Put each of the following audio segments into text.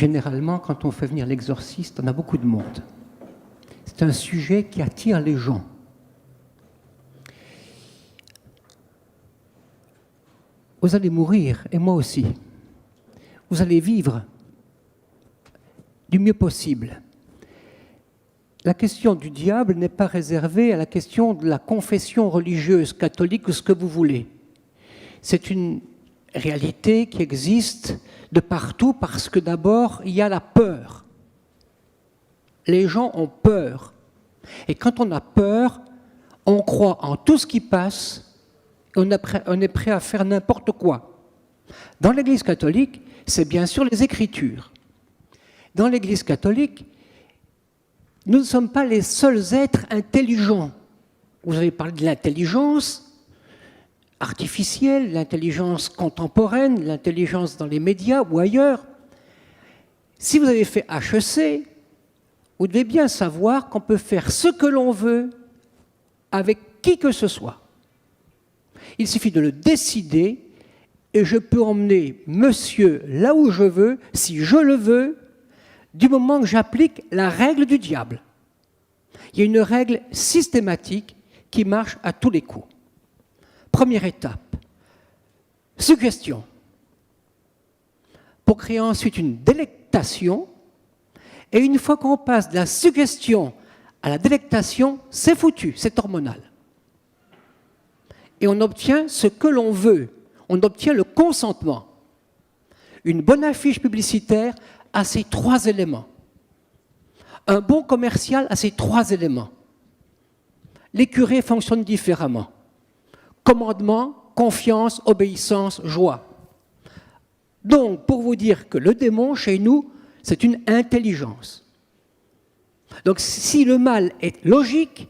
Généralement, quand on fait venir l'exorciste, on a beaucoup de monde. C'est un sujet qui attire les gens. Vous allez mourir, et moi aussi. Vous allez vivre du mieux possible. La question du diable n'est pas réservée à la question de la confession religieuse, catholique ou ce que vous voulez. C'est une réalité qui existe de partout parce que d'abord, il y a la peur. Les gens ont peur. Et quand on a peur, on croit en tout ce qui passe et on est prêt à faire n'importe quoi. Dans l'Église catholique, c'est bien sûr les Écritures. Dans l'Église catholique, nous ne sommes pas les seuls êtres intelligents. Vous avez parlé de l'intelligence artificielle, l'intelligence contemporaine, l'intelligence dans les médias ou ailleurs. Si vous avez fait HEC, vous devez bien savoir qu'on peut faire ce que l'on veut avec qui que ce soit. Il suffit de le décider et je peux emmener monsieur là où je veux, si je le veux, du moment que j'applique la règle du diable. Il y a une règle systématique qui marche à tous les coups. Première étape, suggestion. Pour créer ensuite une délectation, et une fois qu'on passe de la suggestion à la délectation, c'est foutu, c'est hormonal. Et on obtient ce que l'on veut, on obtient le consentement. Une bonne affiche publicitaire a ces 3 éléments. Un bon commercial a ces 3 éléments. Les curés fonctionnent différemment. Commandement, confiance, obéissance, joie. Donc, pour vous dire que le démon, chez nous, c'est une intelligence. Donc, si le mal est logique,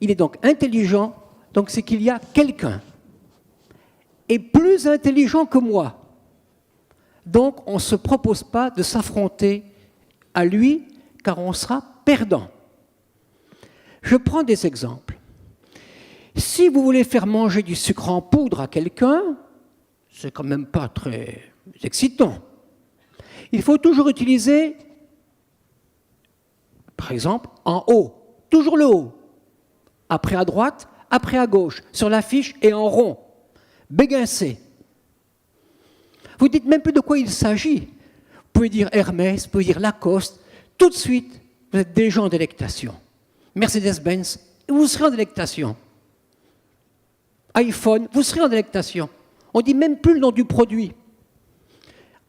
il est donc intelligent, donc c'est qu'il y a quelqu'un. Et plus intelligent que moi. Donc, on ne se propose pas de s'affronter à lui, car on sera perdant. Je prends des exemples. Si vous voulez faire manger du sucre en poudre à quelqu'un, c'est quand même pas très excitant. Il faut toujours utiliser, par exemple, en haut, toujours le haut. Après à droite, après à gauche, sur l'affiche et en rond. Béguincé. Vous ne dites même plus de quoi il s'agit. Vous pouvez dire Hermès, vous pouvez dire Lacoste. Tout de suite, vous êtes déjà en délectation. Mercedes-Benz, vous serez en délectation. iPhone, vous serez en délectation. On ne dit même plus le nom du produit.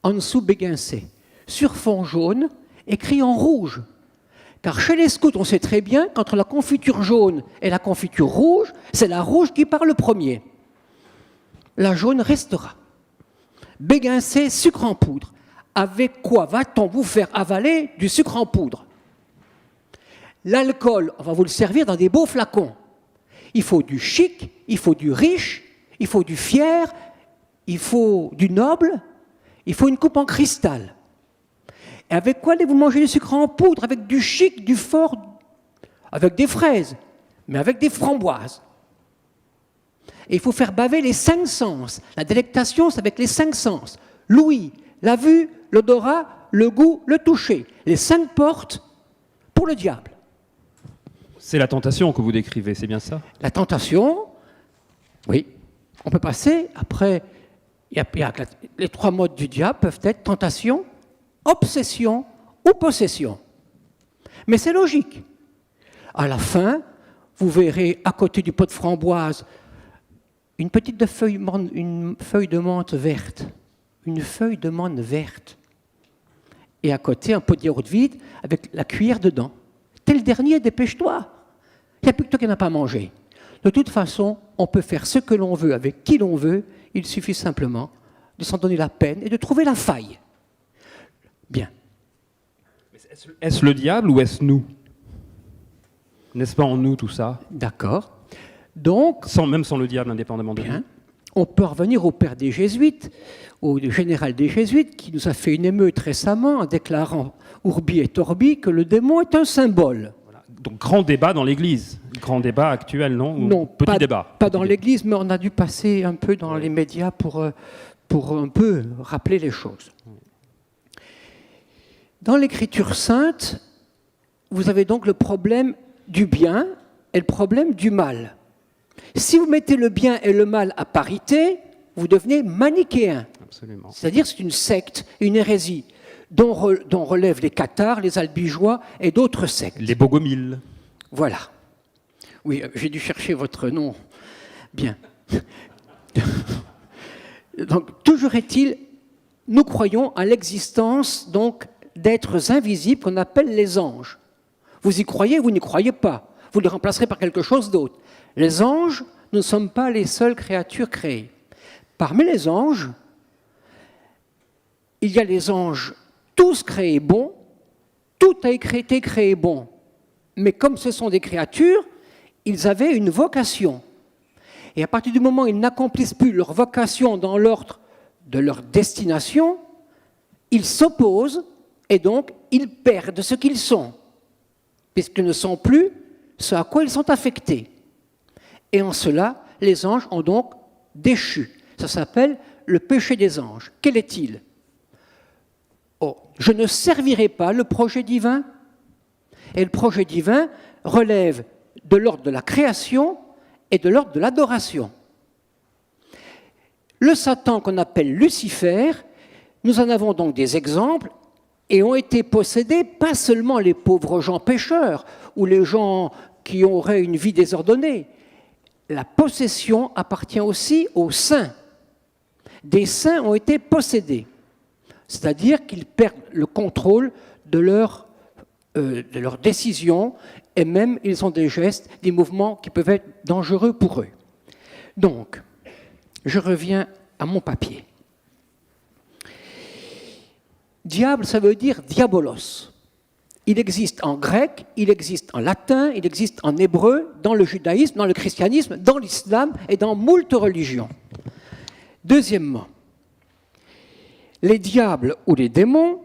En dessous, béguincé. Sur fond jaune, écrit en rouge. Car chez les scouts, on sait très bien qu'entre la confiture jaune et la confiture rouge, c'est la rouge qui part le premier. La jaune restera. Béguincé, sucre en poudre. Avec quoi va-t-on vous faire avaler du sucre en poudre? L'alcool, on va vous le servir dans des beaux flacons. Il faut du chic, il faut du riche, il faut du fier, il faut du noble, il faut une coupe en cristal. Et avec quoi allez-vous manger du sucre en poudre? Avec du chic, du fort, avec des fraises, mais avec des framboises. Et il faut faire baver les 5 sens. La délectation, c'est avec les 5 sens. L'ouïe, la vue, l'odorat, le goût, le toucher. Les 5 portes pour le diable. C'est la tentation que vous décrivez, c'est bien ça? La tentation, oui. On peut passer, après, les 3 modes du diable peuvent être tentation, obsession ou possession. Mais c'est logique. À la fin, vous verrez à côté du pot de framboise une petite feuille de menthe verte. Une feuille de menthe verte. Et à côté, un pot de yaourt vide avec la cuillère dedans. T'es le dernier, dépêche-toi. Il n'y a plus que toi qui n'as pas mangé. De toute façon, on peut faire ce que l'on veut avec qui l'on veut. Il suffit simplement de s'en donner la peine et de trouver la faille. Bien. Est-ce le diable ou est-ce nous? N'est-ce pas en nous tout ça? D'accord. Donc, Même sans le diable, indépendamment de nous. On peut revenir au père des Jésuites, au général des Jésuites, qui nous a fait une émeute récemment en déclarant Urbi et Orbi que le démon est un symbole. Voilà. Donc grand débat dans l'Église, grand débat actuel, non? Non, petit débat. Pas dans l'Église, mais on a dû passer un peu dans les médias pour un peu rappeler les choses. Dans l'Écriture sainte, vous avez donc le problème du bien et le problème du mal. Si vous mettez le bien et le mal à parité, vous devenez manichéen. Absolument. C'est-à-dire c'est une secte, une hérésie, dont relèvent les cathares, les albigeois et d'autres sectes. Les bogomiles. Voilà. Oui, j'ai dû chercher votre nom. Bien. Donc, toujours est-il, nous croyons à l'existence donc d'êtres invisibles qu'on appelle les anges. Vous y croyez, vous n'y croyez pas. Vous les remplacerez par quelque chose d'autre. Les anges, nous ne sommes pas les seules créatures créées. Parmi les anges, il y a les anges tous créés bons, tout a été créé bon. Mais comme ce sont des créatures, ils avaient une vocation. Et à partir du moment où ils n'accomplissent plus leur vocation dans l'ordre de leur destination, ils s'opposent et donc ils perdent ce qu'ils sont, puisqu'ils ne sont plus ce à quoi ils sont affectés. Et en cela, les anges ont donc déchu. Ça s'appelle le péché des anges. Quel est-il ? Oh, je ne servirai pas le projet divin. Et le projet divin relève de l'ordre de la création et de l'ordre de l'adoration. Le Satan qu'on appelle Lucifer, nous en avons donc des exemples et ont été possédés pas seulement les pauvres gens pécheurs ou les gens qui auraient une vie désordonnée. La possession appartient aussi aux saints. Des saints ont été possédés, c'est-à-dire qu'ils perdent le contrôle de leurs décisions et même ils ont des gestes, des mouvements qui peuvent être dangereux pour eux. Donc, je reviens à mon papier. Diable, ça veut dire diabolos. Il existe en grec, il existe en latin, il existe en hébreu, dans le judaïsme, dans le christianisme, dans l'islam et dans moult religions. Deuxièmement, les diables ou les démons,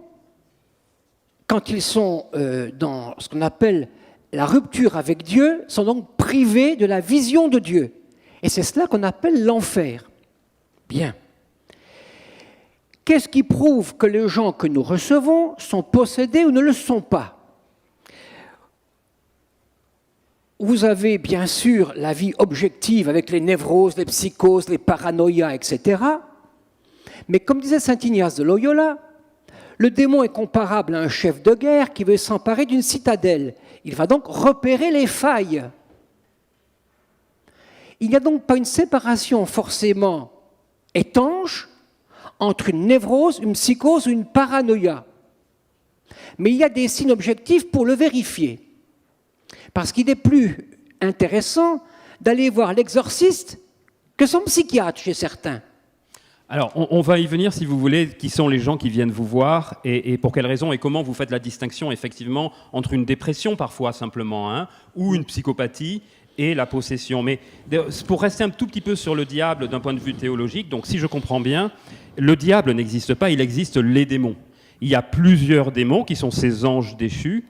quand ils sont dans ce qu'on appelle la rupture avec Dieu, sont donc privés de la vision de Dieu. Et c'est cela qu'on appelle l'enfer. Bien. Qu'est-ce qui prouve que les gens que nous recevons sont possédés ou ne le sont pas ? Vous avez bien sûr la vie objective avec les névroses, les psychoses, les paranoïas, etc. Mais comme disait saint Ignace de Loyola, le démon est comparable à un chef de guerre qui veut s'emparer d'une citadelle. Il va donc repérer les failles. Il n'y a donc pas une séparation forcément étanche entre une névrose, une psychose ou une paranoïa. Mais il y a des signes objectifs pour le vérifier. Parce qu'il est plus intéressant d'aller voir l'exorciste que son psychiatre chez certains. Alors, on va y venir, si vous voulez, qui sont les gens qui viennent vous voir et pour quelles raisons et comment vous faites la distinction, effectivement, entre une dépression, parfois, simplement, ou une psychopathie et la possession. Mais pour rester un tout petit peu sur le diable d'un point de vue théologique, donc si je comprends bien, le diable n'existe pas, il existe les démons. Il y a plusieurs démons qui sont ces anges déchus,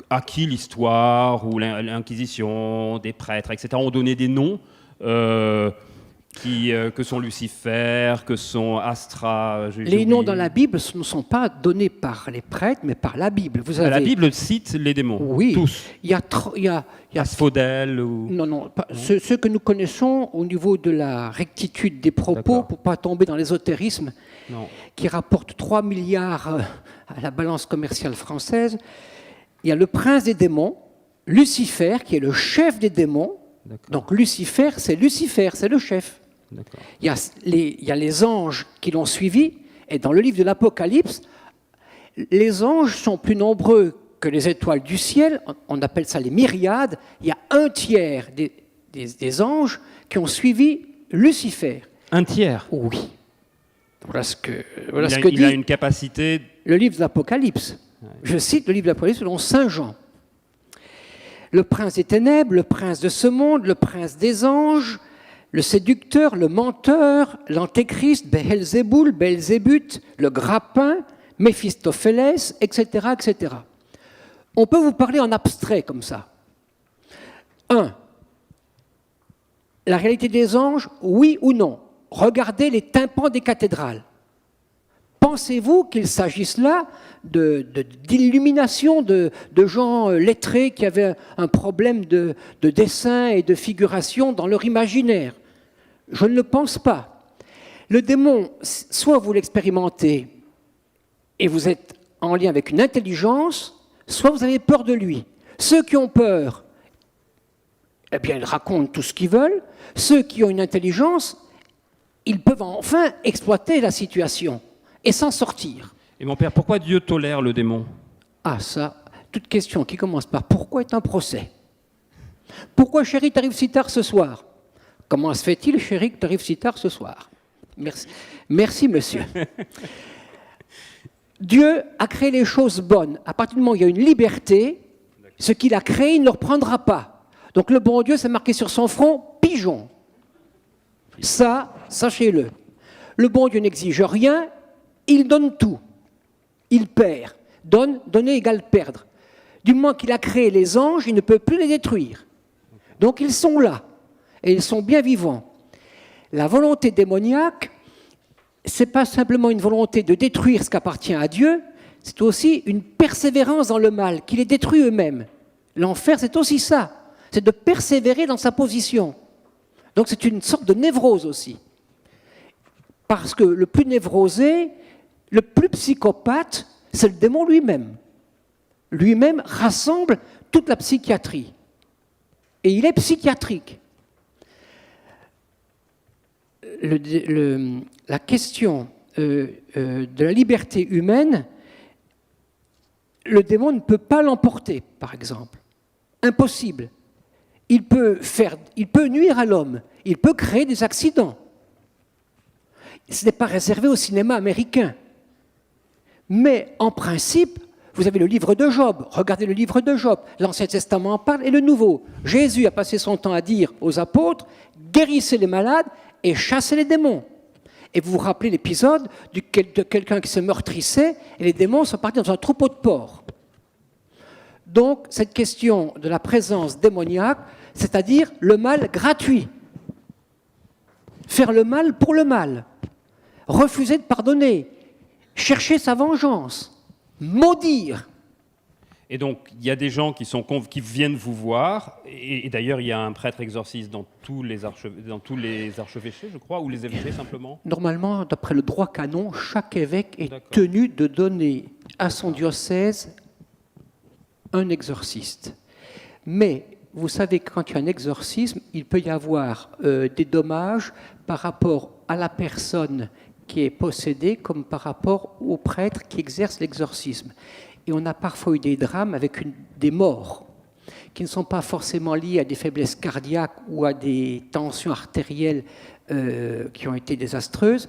à qui l'histoire ou l'Inquisition, des prêtres, etc., ont donné des noms que sont Lucifer, que sont Astra. Les noms dans la Bible ne sont pas donnés par les prêtres, mais par la Bible. Vous avez... La Bible cite les démons, oui, tous. Il y a Asphodèle ou... Non. Ceux que nous connaissons au niveau de la rectitude des propos, pour ne pas tomber dans l'ésotérisme, qui rapporte 3 milliards à la balance commerciale française. Il y a le prince des démons, Lucifer, qui est le chef des démons. Donc Lucifer, c'est le chef. Il y a les anges qui l'ont suivi, et dans le livre de l'Apocalypse, les anges sont plus nombreux que les étoiles du ciel, on appelle ça les myriades. Il y a 1/3 des anges qui ont suivi Lucifer. 1/3 ? Oui. Voilà ce que il a une capacité... Le livre de l'Apocalypse. Ouais. Je cite le livre de l'Apocalypse selon saint Jean. Le prince des ténèbres, le prince de ce monde, le prince des anges, le séducteur, le menteur, l'antéchrist, Beelzéboul, Belzébuth, le grappin, Méphistophélès, etc., etc. On peut vous parler en abstrait comme ça. 1. La réalité des anges, oui ou non ? Regardez les tympans des cathédrales. Pensez-vous qu'il s'agisse là d'illumination de gens lettrés qui avaient un problème de dessin et de figuration dans leur imaginaire? Je ne le pense pas. Le démon, soit vous l'expérimentez et vous êtes en lien avec une intelligence, soit vous avez peur de lui. Ceux qui ont peur, eh bien, ils racontent tout ce qu'ils veulent. Ceux qui ont une intelligence, ils peuvent enfin exploiter la situation et s'en sortir. Et mon père, pourquoi Dieu tolère le démon? Ah ça, toute question qui commence par « Pourquoi » est un procès. Pourquoi, chérie, t'arrives si tard ce soir? Comment se fait-il, chérie, que t'arrives si tard ce soir? Merci, merci monsieur. Dieu a créé les choses bonnes. À partir du moment où il y a une liberté, ce qu'il a créé, il ne le reprendra pas. Donc le bon Dieu, c'est marqué sur son front « pigeon ». Ça, sachez-le. Le bon Dieu n'exige rien, il donne tout. Il perd. Donner égale perdre. Du moment qu'il a créé les anges, il ne peut plus les détruire. Donc ils sont là, et ils sont bien vivants. La volonté démoniaque, ce n'est pas simplement une volonté de détruire ce qui appartient à Dieu, c'est aussi une persévérance dans le mal, qui les détruit eux-mêmes. L'enfer, c'est aussi ça, c'est de persévérer dans sa position. Donc c'est une sorte de névrose aussi. Parce que le plus névrosé, le plus psychopathe, c'est le démon lui-même. Lui-même rassemble toute la psychiatrie. Et il est psychiatrique. La question de la liberté humaine, le démon ne peut pas l'emporter, par exemple. Impossible. Il peut nuire à l'homme, il peut créer des accidents. Ce n'est pas réservé au cinéma américain. Mais en principe, vous avez le livre de Job, regardez le livre de Job, l'Ancien Testament en parle et le Nouveau. Jésus a passé son temps à dire aux apôtres, guérissez les malades et chassez les démons. Et vous vous rappelez l'épisode de quelqu'un qui se meurtrissait et les démons sont partis dans un troupeau de porcs. Donc, cette question de la présence démoniaque, c'est-à-dire le mal gratuit. Faire le mal pour le mal. Refuser de pardonner. Chercher sa vengeance. Maudire. Et donc, il y a des gens qui viennent vous voir, et d'ailleurs, il y a un prêtre exorciste dans tous les archevêchés, je crois, ou les évêchés simplement? Normalement, d'après le droit canon, chaque évêque est tenu de donner à son diocèse un exorciste. Mais vous savez que quand il y a un exorcisme, il peut y avoir des dommages par rapport à la personne qui est possédée comme par rapport au prêtre qui exerce l'exorcisme. Et on a parfois eu des drames avec des morts qui ne sont pas forcément liés à des faiblesses cardiaques ou à des tensions artérielles qui ont été désastreuses,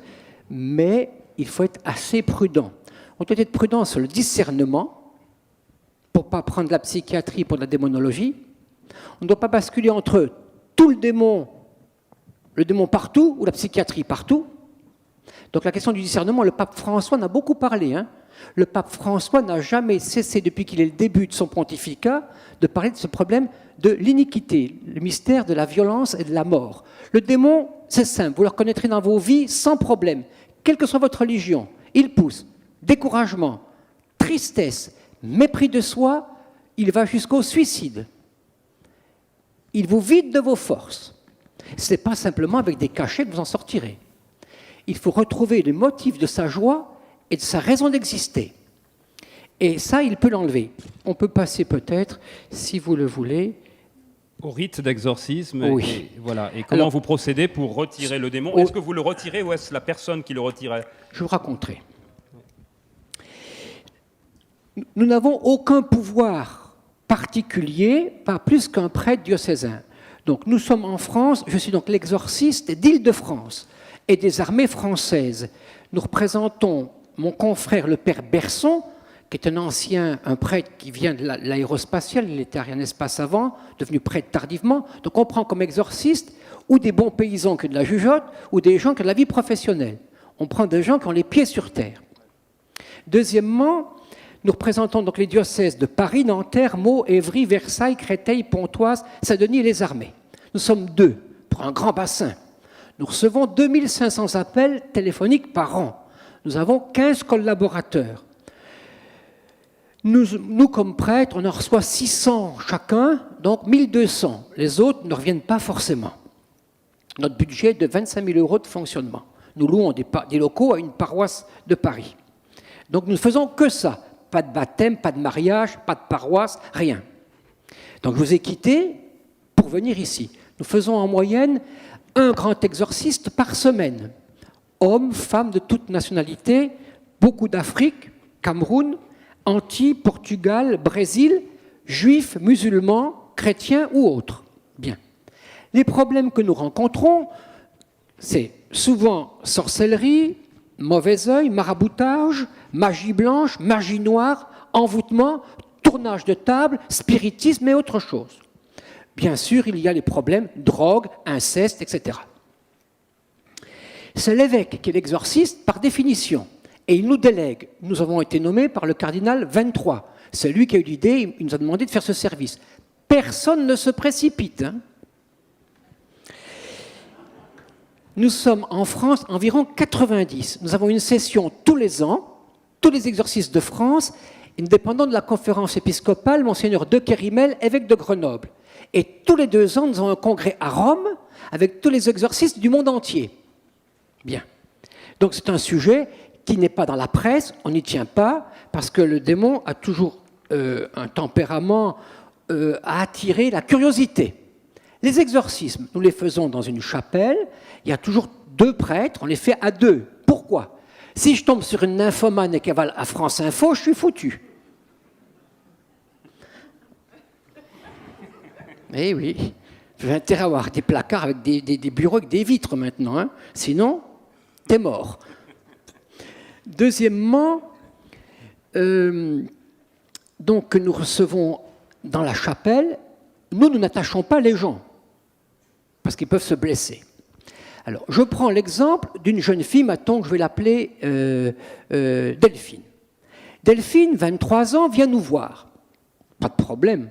mais il faut être assez prudent. On doit être prudent sur le discernement pour ne pas prendre la psychiatrie pour la démonologie. On ne doit pas basculer entre tout le démon partout ou la psychiatrie partout. Donc la question du discernement, le pape François en a beaucoup parlé. Le pape François n'a jamais cessé, depuis qu'il est le début de son pontificat, de parler de ce problème de l'iniquité, le mystère de la violence et de la mort. Le démon, c'est simple, vous le reconnaîtrez dans vos vies sans problème, quelle que soit votre religion. Il pousse découragement, tristesse, mépris de soi, il va jusqu'au suicide. Il vous vide de vos forces. Ce n'est pas simplement avec des cachets que vous en sortirez. Il faut retrouver les motifs de sa joie et de sa raison d'exister. Et ça, il peut l'enlever. On peut passer peut-être, si vous le voulez, au rite d'exorcisme. Oui. Et comment vous procédez pour retirer le démon? Est-ce que vous le retirez ou est-ce la personne qui le retirait? Je vous raconterai. Nous n'avons aucun pouvoir particulier, pas plus qu'un prêtre diocésain. Donc nous sommes en France, je suis donc l'exorciste d'Île-de-France et des armées françaises. Nous représentons mon confrère le père Berson, qui est un prêtre qui vient de l'aérospatiale, il était Arianespace avant, devenu prêtre tardivement. Donc on prend comme exorciste ou des bons paysans qui ont de la jugeote, ou des gens qui ont de la vie professionnelle. On prend des gens qui ont les pieds sur terre. Deuxièmement, nous représentons donc les diocèses de Paris, Nanterre, Meaux, Évry, Versailles, Créteil, Pontoise, Saint-Denis et les armées. Nous sommes 2 pour un grand bassin. Nous recevons 2500 appels téléphoniques par an. Nous avons 15 collaborateurs. Nous, comme prêtres, on en reçoit 600 chacun, donc 1200. Les autres ne reviennent pas forcément. Notre budget est de 25 000 € de fonctionnement. Nous louons des locaux à une paroisse de Paris. Donc nous ne faisons que ça. Pas de baptême, pas de mariage, pas de paroisse, rien. Donc je vous ai quitté pour venir ici. Nous faisons en moyenne un grand exorciste par semaine. Hommes, femmes de toute nationalité, beaucoup d'Afrique, Cameroun, Antilles, Portugal, Brésil, juifs, musulmans, chrétiens ou autres. Bien. Les problèmes que nous rencontrons, c'est souvent sorcellerie, mauvais œil, maraboutage, magie blanche, magie noire, envoûtement, tournage de table, spiritisme et autre chose. Bien sûr, il y a les problèmes drogue, inceste, etc. C'est l'évêque qui est l'exorciste par définition. Et il nous délègue. Nous avons été nommés par le cardinal 23. C'est lui qui a eu l'idée, il nous a demandé de faire ce service. Personne ne se précipite. Hein. Nous sommes en France environ 90. Nous avons une session tous les ans, tous les exorcistes de France, dépendant de la conférence épiscopale, Monseigneur de Kérimel, évêque de Grenoble. Et tous les 2 ans, nous avons un congrès à Rome avec tous les exorcistes du monde entier. Bien. Donc c'est un sujet qui n'est pas dans la presse, on n'y tient pas, parce que le démon a toujours un tempérament à attirer la curiosité. Les exorcismes, nous les faisons dans une chapelle, il y a toujours 2 prêtres, on les fait à 2. Pourquoi ? Si je tombe sur une nymphomane et qu'elle va à France Info, je suis foutu. Eh oui, j'ai intérêt à avoir des placards avec des bureaux avec des vitres maintenant, hein. Sinon, t'es mort. Deuxièmement, donc nous recevons dans la chapelle, nous n'attachons pas les gens, parce qu'ils peuvent se blesser. Alors, je prends l'exemple d'une jeune fille, maintenant que je vais l'appeler Delphine. Delphine, 23 ans, vient nous voir. Pas de problème.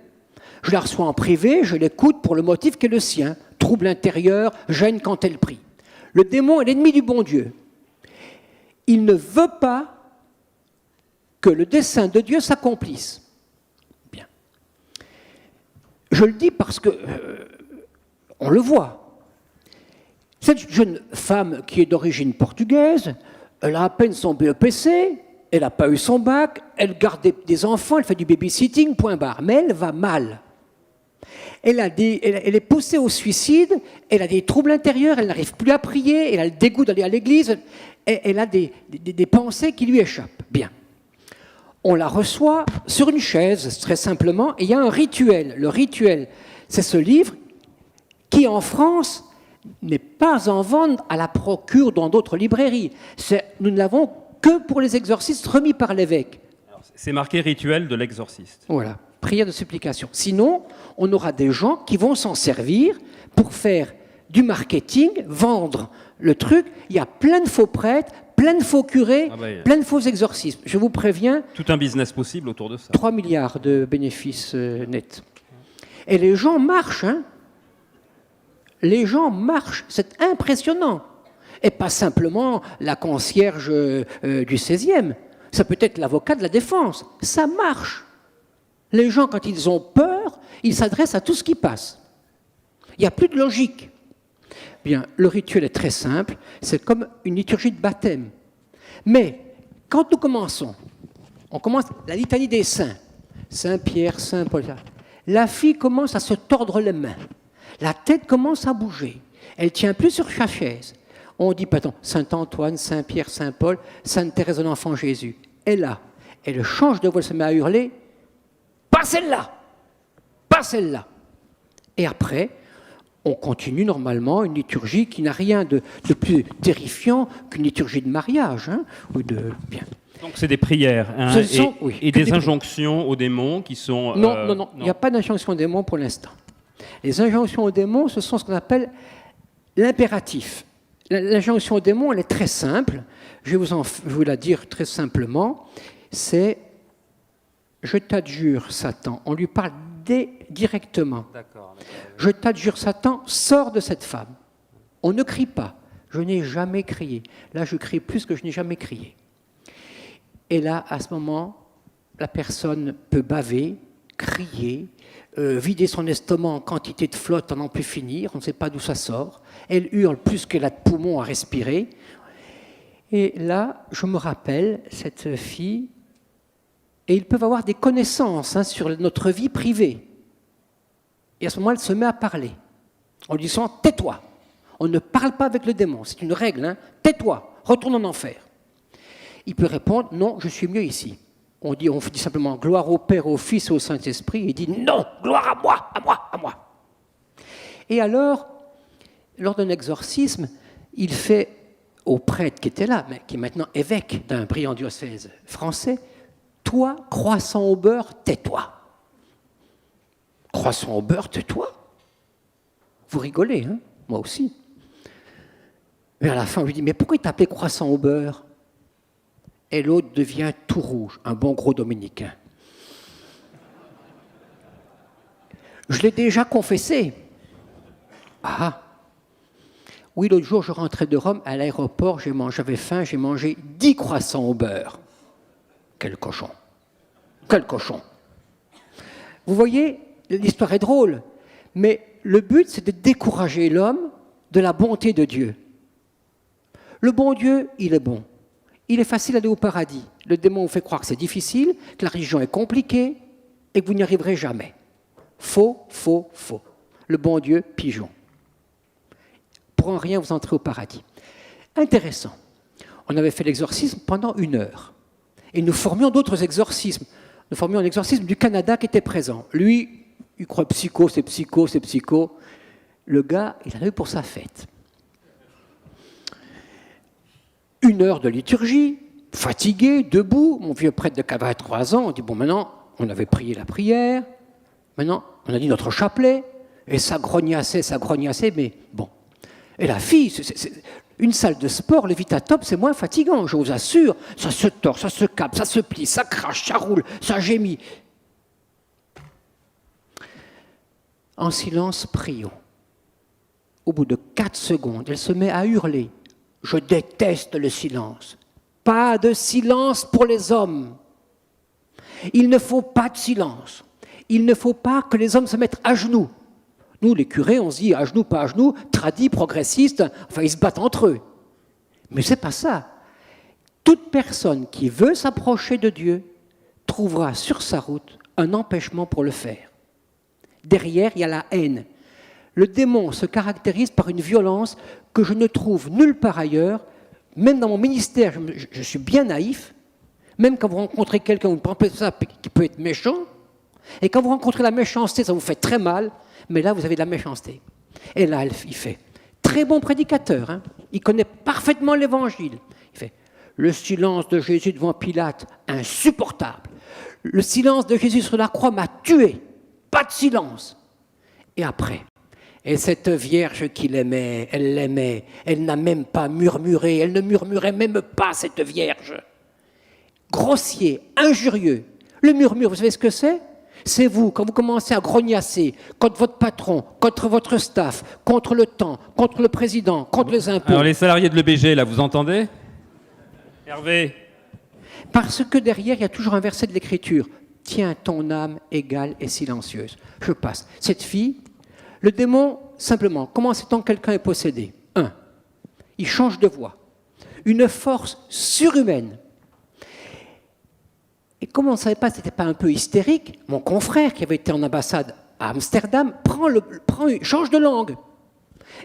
Je la reçois en privé, je l'écoute pour le motif qui est le sien. Trouble intérieur, gêne quand elle prie. Le démon est l'ennemi du bon Dieu. Il ne veut pas que le dessein de Dieu s'accomplisse. Bien. Je le dis parce que on le voit. Cette jeune femme qui est d'origine portugaise, elle a à peine son BEPC, elle n'a pas eu son bac, elle garde des enfants, elle fait du babysitting, point barre. Mais elle va mal. Elle est poussée au suicide, elle a des troubles intérieurs, elle n'arrive plus à prier, elle a le dégoût d'aller à l'église, elle a des pensées qui lui échappent. Bien. On la reçoit sur une chaise, très simplement, et il y a un rituel. Le rituel, c'est ce livre qui, en France, n'est pas en vente à la procure dans d'autres librairies. Nous ne l'avons que pour les exorcistes remis par l'évêque. C'est marqué rituel de l'exorciste. Voilà, prière de supplication. Sinon, on aura des gens qui vont s'en servir pour faire du marketing, vendre le truc. Il y a plein de faux prêtres, plein de faux curés, plein de faux exorcismes. Je vous préviens. Tout un business possible autour de ça. 3 milliards de bénéfices nets. Et les gens marchent, hein. Les gens marchent, c'est impressionnant. Et pas simplement la concierge du 16e. Ça peut être l'avocat de la défense. Ça marche. Les gens, quand ils ont peur, ils s'adressent à tout ce qui passe. Il n'y a plus de logique. Bien, le rituel est très simple. C'est comme une liturgie de baptême. Mais, quand nous commençons, on commence la litanie des saints. Saint Pierre, Saint Paul. La fille commence à se tordre les mains. La tête commence à bouger. Elle ne tient plus sur sa chaise. On dit, pardon, Saint Antoine, Saint Pierre, Saint Paul, Sainte Thérèse de l'Enfant Jésus. Et là, elle change de voix, elle se met à hurler. Pas celle-là! Pas celle-là! Et après, on continue normalement une liturgie qui n'a rien de plus terrifiant qu'une liturgie de mariage. Hein, ou de... Bien. Donc c'est des prières hein, et des injonctions aux démons qui sont... Non, il n'y a pas d'injonction aux démons pour l'instant. Les injonctions aux démons, ce sont ce qu'on appelle l'impératif. L'injonction aux démons, elle est très simple. Je vais vous la dire très simplement. C'est « Je t'adjure, Satan ». On lui parle directement. D'accord. « Je t'adjure, Satan, sors de cette femme ». On ne crie pas. Je n'ai jamais crié. Là, je crie plus que je n'ai jamais crié. Et là, à ce moment, la personne peut baver, crier, vider son estomac en quantité de flotte à n'en plus finir, on ne sait pas d'où ça sort. Elle hurle plus qu'elle a de poumons à respirer. Et là, je me rappelle, cette fille, et ils peuvent avoir des connaissances sur notre vie privée. Et à ce moment, elle se met à parler. En lui disant « tais-toi ». On ne parle pas avec le démon, c'est une règle. Tais-toi, retourne en enfer. Il peut répondre « non, je suis mieux ici ». On dit simplement « gloire au Père, au Fils et au Saint-Esprit ». Il dit « non, gloire à moi, à moi, à moi ». Et alors, lors d'un exorcisme, il fait au prêtre qui était là, mais qui est maintenant évêque d'un brillant diocèse français, « toi, croissant au beurre, tais-toi ». Croissant au beurre, tais-toi. Vous rigolez, hein? Moi aussi. Mais à la fin, on lui dit, mais pourquoi il t'appelait croissant au beurre? Et l'autre devient tout rouge, un bon gros dominicain. Je l'ai déjà confessé. Ah. Oui, l'autre jour, je rentrais de Rome, à l'aéroport, j'avais faim, j'ai mangé 10 croissants au beurre. Quel cochon. Quel cochon. Vous voyez, l'histoire est drôle, mais le but, c'est de décourager l'homme de la bonté de Dieu. Le bon Dieu, il est bon. Il est facile d'aller au paradis. Le démon vous fait croire que c'est difficile, que la religion est compliquée et que vous n'y arriverez jamais. Faux, faux, faux. Le bon Dieu, pigeon. Pour en rien, vous entrez au paradis. Intéressant. On avait fait l'exorcisme pendant 1 heure. Et nous formions d'autres exorcismes. Nous formions un exorcisme du Canada qui était présent. Lui, il croit psycho, c'est psycho, c'est psycho. Le gars, il en a eu pour sa fête. 1 heure de liturgie, fatigué, debout. Mon vieux prêtre de 83 ans, on dit, bon, maintenant, on avait prié la prière. Maintenant, on a dit notre chapelet. Et ça grognassait, mais bon. Et la fille, une salle de sport, le Vitatop, c'est moins fatigant, je vous assure. Ça se tord, ça se capte, ça se plie, ça crache, ça roule, ça gémit. En silence, prions. Au bout de 4 secondes, elle se met à hurler. Je déteste le silence. Pas de silence pour les hommes. Il ne faut pas de silence. Il ne faut pas que les hommes se mettent à genoux. Nous, les curés, on se dit à genoux, pas à genoux, tradis, progressistes, enfin, ils se battent entre eux. Mais ce n'est pas ça. Toute personne qui veut s'approcher de Dieu trouvera sur sa route un empêchement pour le faire. Derrière, il y a la haine. Le démon se caractérise par une violence que je ne trouve nulle part ailleurs. Même dans mon ministère, je suis bien naïf. Même quand vous rencontrez quelqu'un, vous pensez ça qui peut être méchant. Et quand vous rencontrez la méchanceté, ça vous fait très mal. Mais là, vous avez de la méchanceté. Et là, il fait très bon prédicateur. Il connaît parfaitement l'évangile. Il fait le silence de Jésus devant Pilate, insupportable. Le silence de Jésus sur la croix m'a tué. Pas de silence. Et après, et cette vierge qu'il aimait, elle n'a même pas murmuré, elle ne murmurait même pas, cette vierge. Grossier, injurieux. Le murmure, vous savez ce que c'est? C'est vous, quand vous commencez à grognasser contre votre patron, contre votre staff, contre le temps, contre le président, contre les impôts. Alors les salariés de l'EBG, là, vous entendez? Hervé? Parce que derrière, il y a toujours un verset de l'Écriture. Tiens ton âme égale et silencieuse. Je passe. Cette fille, le démon, simplement, comment sait-on que quelqu'un est possédé? 1. Il change de voix. Une force surhumaine. Et comme on ne savait pas si ce n'était pas un peu hystérique, mon confrère qui avait été en ambassade à Amsterdam change de langue.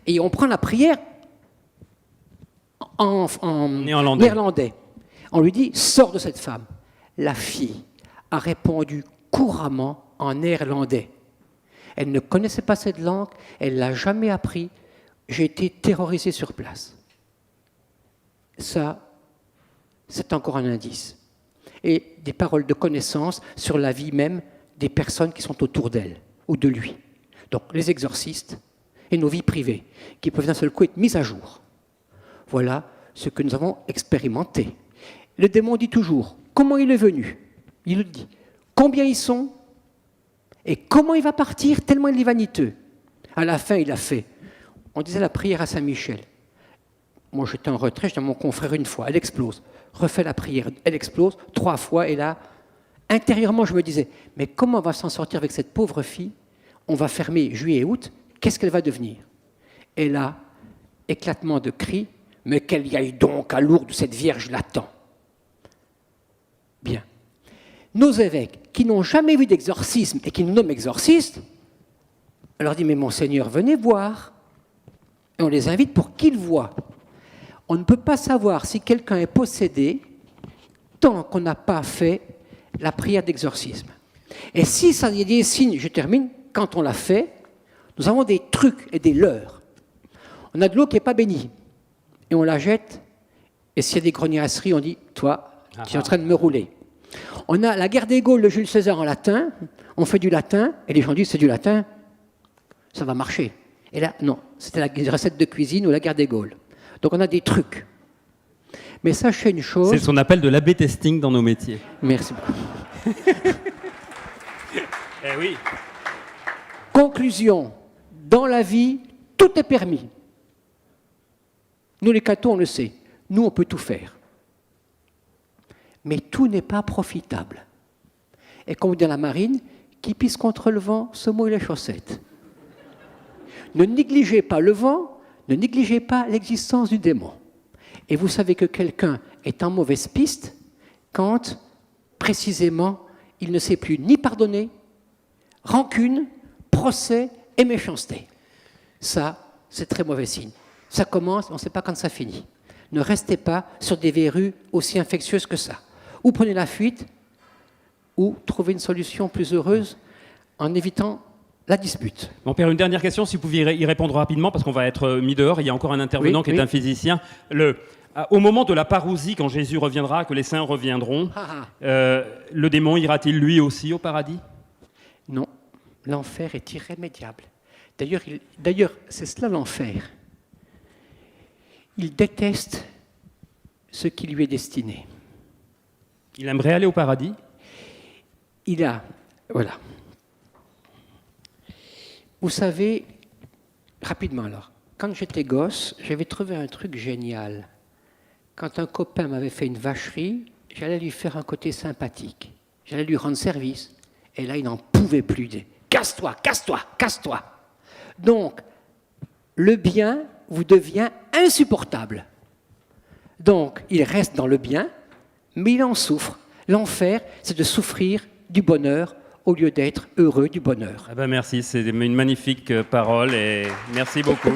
Et on prend la prière en néerlandais. On lui dit, sors de cette femme. La fille a répondu couramment en néerlandais. Elle ne connaissait pas cette langue, elle ne l'a jamais appris. J'ai été terrorisé sur place. Ça, c'est encore un indice. Et des paroles de connaissance sur la vie même des personnes qui sont autour d'elle ou de lui. Donc les exorcistes et nos vies privées qui peuvent d'un seul coup être mises à jour. Voilà ce que nous avons expérimenté. Le démon dit toujours comment il est venu. Il le dit. Combien ils sont et comment il va partir tellement il est vaniteux. À la fin, il a fait. On disait la prière à Saint-Michel. Moi, j'étais en retrait, je dis à mon confrère une fois, elle explose. Refais la prière, elle explose 3 fois, et là, intérieurement, je me disais, mais comment on va s'en sortir avec cette pauvre fille? On va fermer juillet et août, qu'est-ce qu'elle va devenir? Et là, éclatement de cris, mais qu'elle y aille donc à Lourdes, cette Vierge l'attend. Bien. Nos évêques, qui n'ont jamais vu d'exorcisme et qui nous nomment exorcistes, on leur dit, mais Monseigneur, venez voir. Et on les invite pour qu'ils voient. On ne peut pas savoir si quelqu'un est possédé tant qu'on n'a pas fait la prière d'exorcisme. Et si ça y a des signes, je termine, quand on l'a fait, nous avons des trucs et des leurres. On a de l'eau qui n'est pas bénie, et on la jette, et s'il y a des grognasseries, on dit, toi, tu es en train de me rouler. On a la guerre des Gaules de Jules César en latin, on fait du latin, et les gens disent, c'est du latin, ça va marcher. Et là, non, c'était la recette de cuisine ou la guerre des Gaules. Donc on a des trucs. Mais sachez une chose... C'est ce qu'on appelle de l'A/B testing dans nos métiers. Merci beaucoup. Eh oui. Conclusion, dans la vie, tout est permis. Nous les cathos, on le sait. Nous, on peut tout faire. Mais tout n'est pas profitable. Et comme on dit dans la marine, qui pisse contre le vent se mouille les chaussettes. Ne négligez pas le vent, ne négligez pas l'existence du démon. Et vous savez que quelqu'un est en mauvaise piste quand, précisément, il ne sait plus ni pardonner, rancune, procès et méchanceté. Ça, c'est très mauvais signe. Ça commence, on ne sait pas quand ça finit. Ne restez pas sur des verrues aussi infectieuses que ça. Ou prenez la fuite, ou trouvez une solution plus heureuse en évitant la dispute. Mon père, une dernière question, si vous pouviez y répondre rapidement, parce qu'on va être mis dehors. Il y a encore un intervenant qui est un physicien. Au moment de la parousie, quand Jésus reviendra, que les saints reviendront, le démon ira-t-il lui aussi au paradis? Non, l'enfer est irrémédiable. D'ailleurs, c'est cela l'enfer. Il déteste ce qui lui est destiné. Il aimerait aller au paradis? Voilà. Vous savez, rapidement alors, quand j'étais gosse, j'avais trouvé un truc génial. Quand un copain m'avait fait une vacherie, j'allais lui faire un côté sympathique. J'allais lui rendre service. Et là, il n'en pouvait plus. Casse-toi, casse-toi, casse-toi. Donc, le bien vous devient insupportable. Donc, il reste dans le bien, mais il en souffre. L'enfer, c'est de souffrir du bonheur au lieu d'être heureux du bonheur. Merci, c'est une magnifique parole et merci beaucoup.